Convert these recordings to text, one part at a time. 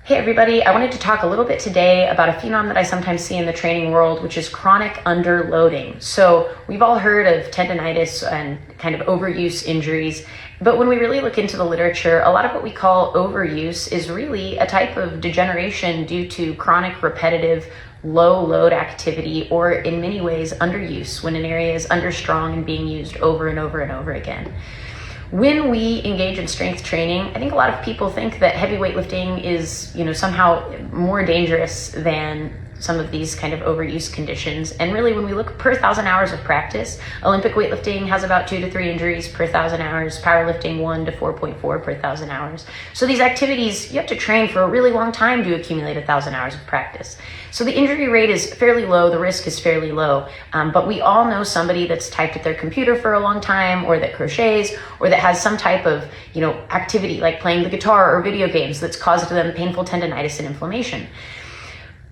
Hey everybody, I wanted to talk a little bit today about a phenom that I sometimes see in the training world, which is chronic underloading. So we've all heard of tendonitis and kind of overuse injuries, but when we really look into the literature, a lot of what we call overuse is really a type of degeneration due to chronic repetitive low load activity, or in many ways underuse, when an area is understrong and being used over and over and over again. When we engage in strength training, I think a lot of people think that heavy weightlifting is, somehow more dangerous than some of these kind of overuse conditions. And really, when we look per 1,000 hours of practice, Olympic weightlifting has about 2 to 3 injuries per 1,000 hours, powerlifting 1 to 4.4 per 1,000 hours. So these activities, you have to train for a really long time to accumulate 1,000 hours of practice. So the injury rate is fairly low, the risk is fairly low, but we all know somebody that's typed at their computer for a long time, or that crochets, or that has some type of, activity like playing the guitar or video games that's caused them painful tendonitis and inflammation.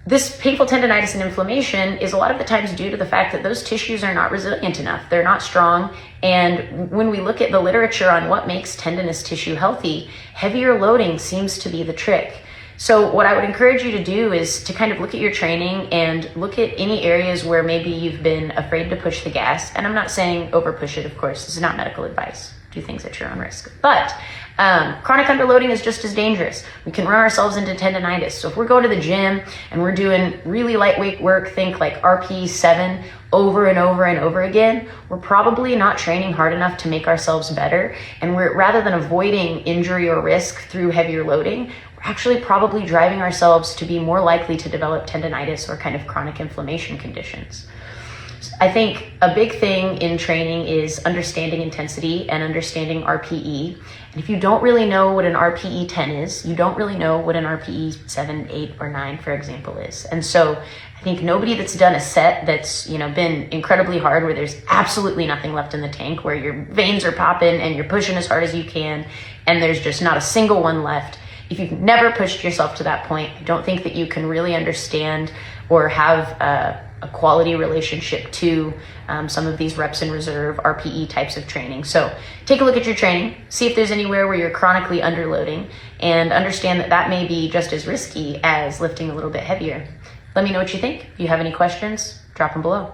This painful tendonitis and inflammation is a lot of the times due to the fact that those tissues are not resilient enough. They're not strong. And when we look at the literature on what makes tendinous tissue healthy, heavier loading seems to be the trick. So what I would encourage you to do is to kind of look at your training and look at any areas where maybe you've been afraid to push the gas. And I'm not saying over push it, of course. This is not medical advice. Do things at your own risk. But chronic underloading is just as dangerous. We can run ourselves into tendonitis. So if we're going to the gym and we're doing really lightweight work, think like RPE 7 over and over and over again, we're probably not training hard enough to make ourselves better. And we're, rather than avoiding injury or risk through heavier loading, we're actually probably driving ourselves to be more likely to develop tendonitis or kind of chronic inflammation conditions. I think a big thing in training is understanding intensity and understanding RPE. And if you don't really know what an RPE 10 is, you don't really know what an RPE 7, 8, or 9, for example, is. And so I think nobody that's done a set that's, been incredibly hard, where there's absolutely nothing left in the tank, where your veins are popping and you're pushing as hard as you can, and there's just not a single one left. If you've never pushed yourself to that point, I don't think that you can really understand or have a quality relationship to some of these reps in reserve RPE types of training. So take a look at your training, see if there's anywhere where you're chronically underloading, and understand that that may be just as risky as lifting a little bit heavier. Let me know what you think. If you have any questions, drop them below.